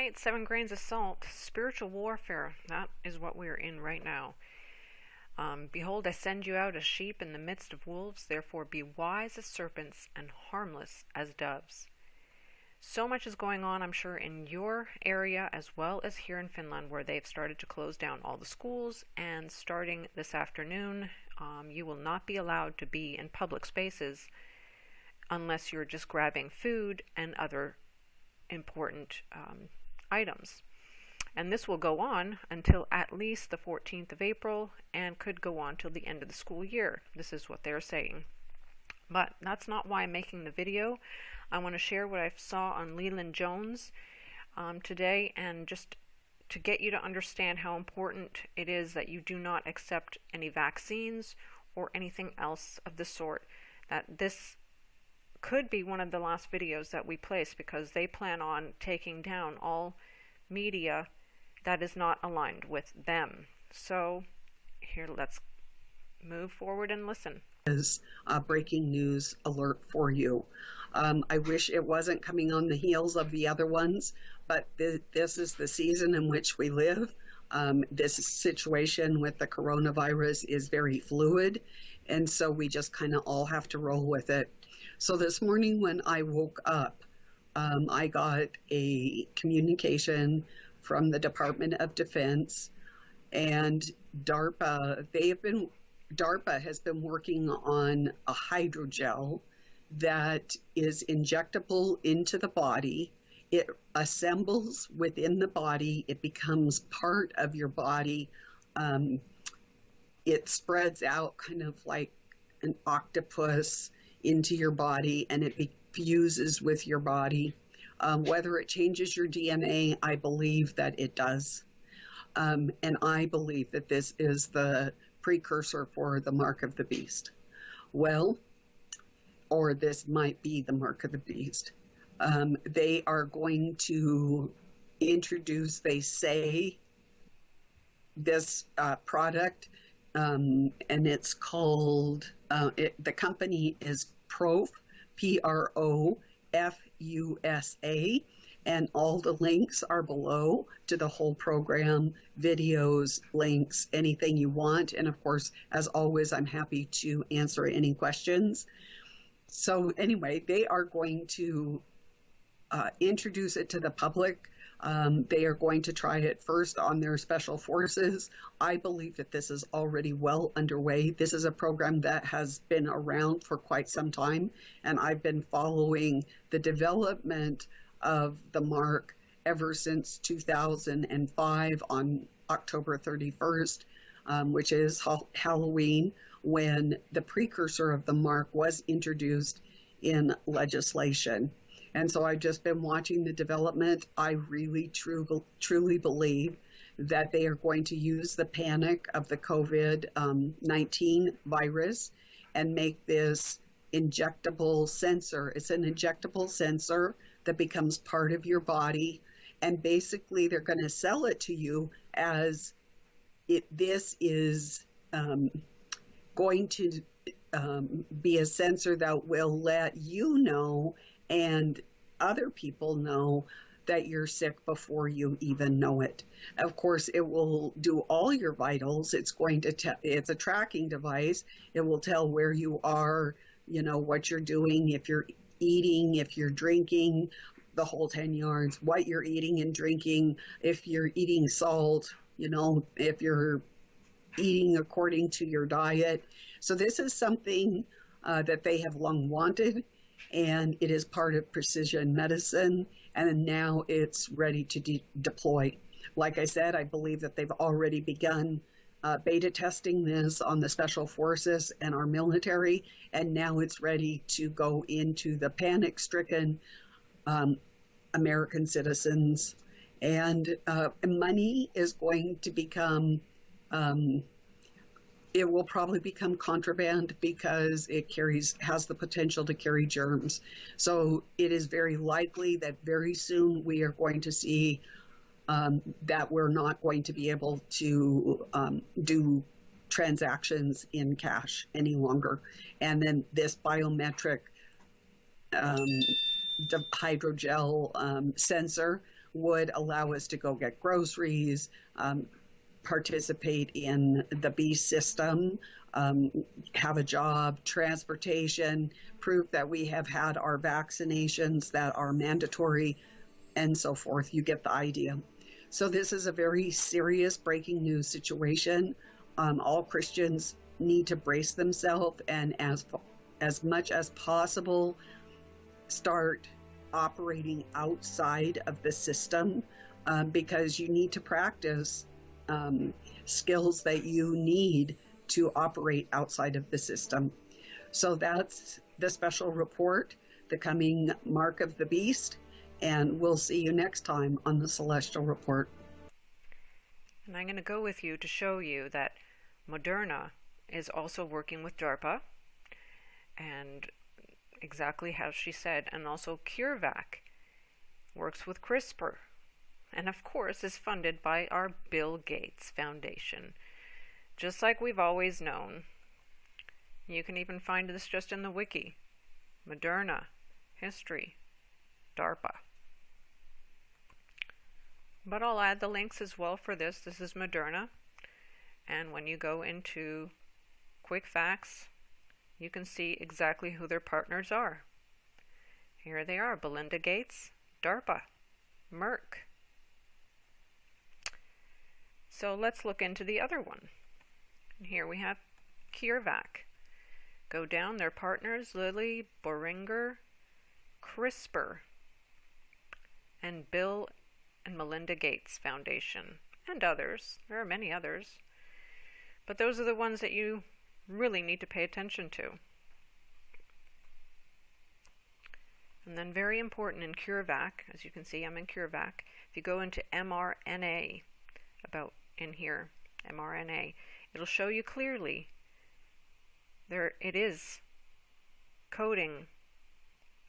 Hey, it's 7 Grains of Salt. Spiritual warfare. That is what we are in right now. Behold, I send you out as sheep in the midst of wolves. Therefore be wise as serpents and harmless as doves. So much is going on, I'm sure, in your area as well as here in Finland, where they've started to close down all the schools. And starting this afternoon, you will not be allowed to be in public spaces unless you're just grabbing food and other important items. And this will go on until at least the 14th of April and could go on till the end of the school year. This is what they're saying. But that's not why I'm making the video. I want to share what I saw on Leland Jones today, and just to get you to understand how important it is that you do not accept any vaccines or anything else of the sort. That this could be one of the last videos that we place, because they plan on taking down all media that is not aligned with them. So here, let's move forward and listen. Is a breaking news alert for you. I wish it wasn't coming on the heels of the other ones, but this is the season in which we live. This situation with the coronavirus is very fluid, and so we just kind of all have to roll with it. So this morning when I woke up, I got a communication from the Department of Defense and DARPA. DARPA has been working on a hydrogel that is injectable into the body. It assembles within the body. It becomes part of your body. It spreads out kind of like an octopus into your body, and it fuses with your body. Whether it changes your DNA, I believe that it does. And I believe that this is the precursor for the mark of the beast. Well, or this might be the mark of the beast. They are going to introduce, they say, this product, and it's called, the company is Prof, PROFUSA, and all the links are below to the whole program, videos, links, anything you want. And of course, as always, I'm happy to answer any questions. So anyway, they are going to introduce it to the public. They are going to try it first on their special forces. I believe that this is already well underway. This is a program that has been around for quite some time, and I've been following the development of the mark ever since 2005 on October 31st, which is Halloween, when the precursor of the mark was introduced in legislation. And so I've just been watching the development. I really truly believe that they are going to use the panic of the COVID-19 virus and make this injectable sensor. It's an injectable sensor that becomes part of your body. And basically they're going to sell it to you as this is going to be a sensor that will let you know and other people know that you're sick before you even know it. Of course, it will do all your vitals. It's going to it's a tracking device. It will tell where you are, you know, what you're doing, if you're eating, if you're drinking, the whole 10 yards, what you're eating and drinking, if you're eating salt, you know, if you're eating according to your diet. So this is something that they have long wanted, and it is part of precision medicine, and now it's ready to deploy. Like I said, I believe that they've already begun beta testing this on the special forces and our military, and now it's ready to go into the panic-stricken American citizens. And money is going to become it will probably become contraband because it has the potential to carry germs. So it is very likely that very soon we are going to see that we're not going to be able to do transactions in cash any longer. And then this biometric hydrogel sensor would allow us to go get groceries, participate in the beast system, have a job, transportation, proof that we have had our vaccinations that are mandatory, and so forth. You get the idea. So this is a very serious breaking news situation. All Christians need to brace themselves and as much as possible start operating outside of the system, because you need to practice skills that you need to operate outside of the system. So that's the special report, the coming mark of the beast, and we'll see you next time on the Celestial Report. And I'm going to go with you to show you that Moderna is also working with DARPA, and exactly how she said, and also CureVac works with CRISPR, and of course is funded by our Bill Gates Foundation, just like we've always known. You can even find this just in the wiki. Moderna, history, DARPA. But I'll add the links as well for this. This is Moderna, and when you go into Quick Facts, you can see exactly who their partners are. Here they are: Belinda Gates, DARPA, Merck. So let's look into the other one. And here we have CureVac. Go down, their partners: Lilly, Boehringer, CRISPR, and Bill and Melinda Gates Foundation, and others. There are many others, but those are the ones that you really need to pay attention to. And then very important in CureVac, as you can see, I'm in CureVac. If you go into mRNA, about in here, mRNA, it'll show you clearly there it is coding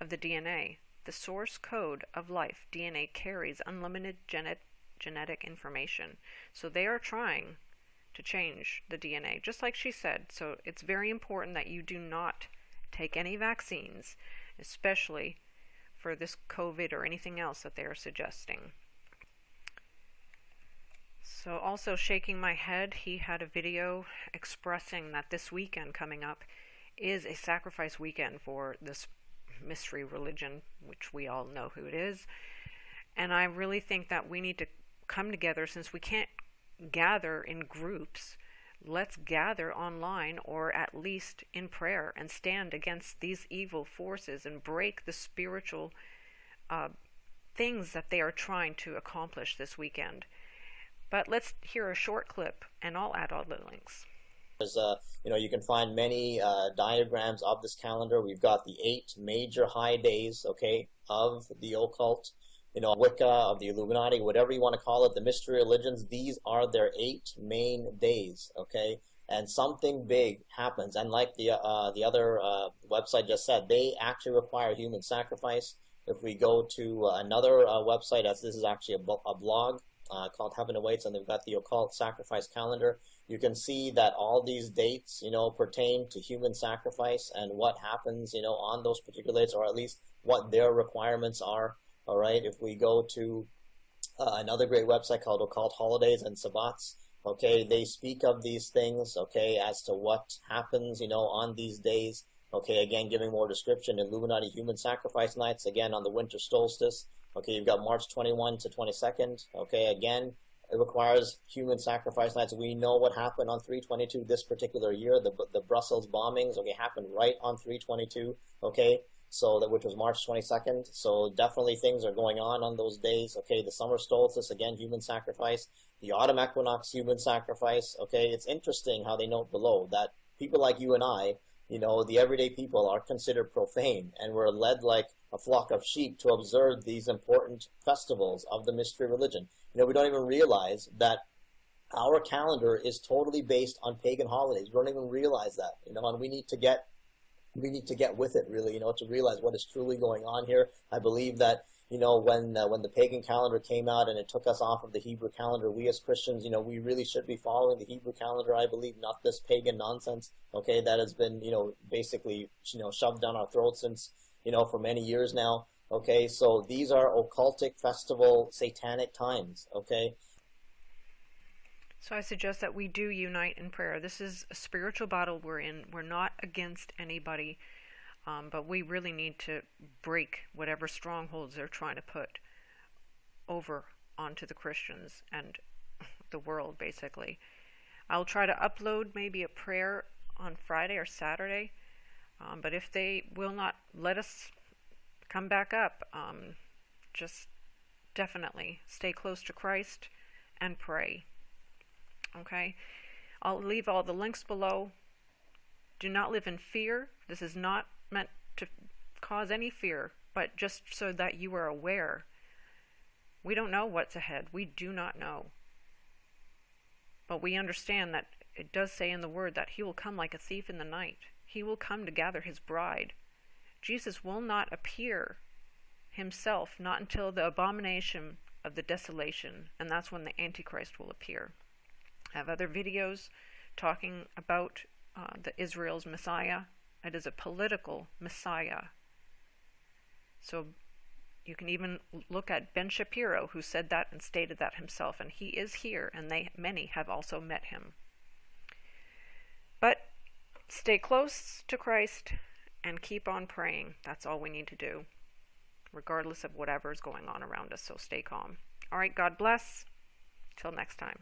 of the DNA. The source code of life, DNA, carries unlimited genetic information. So they are trying to change the DNA, just like she said. So it's very important that you do not take any vaccines, especially for this COVID or anything else that they are suggesting. So also Shaking My Head, he had a video expressing that this weekend coming up is a sacrifice weekend for this mystery religion, which we all know who it is. And I really think that we need to come together, since we can't gather in groups. Let's gather online, or at least in prayer, and stand against these evil forces and break the spiritual things that they are trying to accomplish this weekend. But let's hear a short clip, and I'll add all the links. You can find many diagrams of this calendar. We've got the 8 major high days, okay, of the occult, Wicca, of the Illuminati, whatever you want to call it, the mystery religions. These are their 8 main days, okay? And something big happens. And like the other website just said, they actually require human sacrifice. If we go to another website, as this is actually a blog called Heaven Awaits, and they've got the occult sacrifice calendar, you can see that all these dates, pertain to human sacrifice and what happens, on those particular dates, or at least what their requirements are. All right. If we go to another great website called Occult Holidays and Sabbats, okay, they speak of these things, okay, as to what happens, on these days. Okay, again, giving more description: Illuminati human sacrifice nights, again, on the winter solstice. Okay, you've got March 21 to 22nd. Okay, again, it requires human sacrifice nights. We know what happened on 3/22 this particular year. The Brussels bombings, okay, happened right on 3/22. Okay, so which was March 22nd. So definitely things are going on those days. Okay, the summer solstice, again, human sacrifice. The autumn equinox, human sacrifice. Okay, it's interesting how they note below that people like you and I, the everyday people, are considered profane, and we're led like a flock of sheep to observe these important festivals of the mystery religion. We don't even realize that our calendar is totally based on pagan holidays. We don't even realize that, and we need to get with it, really, to realize what is truly going on here. I believe that, when the pagan calendar came out and it took us off of the Hebrew calendar, we as Christians, we really should be following the Hebrew calendar, I believe, not this pagan nonsense, okay, that has been, basically, shoved down our throats since, for many years now. Okay, so these are occultic festival satanic times, okay? So I suggest that we do unite in prayer. This is a spiritual battle we're in. We're not against anybody, but we really need to break whatever strongholds they're trying to put over onto the Christians and the world, basically. I'll try to upload maybe a prayer on Friday or Saturday, but if they will not let us come back up, just definitely stay close to Christ and pray. Okay? I'll leave all the links below. Do not live in fear. This is not meant to cause any fear, but just so that you are aware. We don't know what's ahead. We do not know. But we understand that it does say in the Word that He will come like a thief in the night. He will come to gather His bride. Jesus will not appear Himself, not until the abomination of the desolation, and that's when the Antichrist will appear. I have other videos talking about the Israel's Messiah. It is a political Messiah. So you can even look at Ben Shapiro, who said that and stated that himself, and he is here, and many have also met him. But stay close to Christ and keep on praying. That's all we need to do, regardless of whatever is going on around us. So stay calm. All right, God bless. Till next time.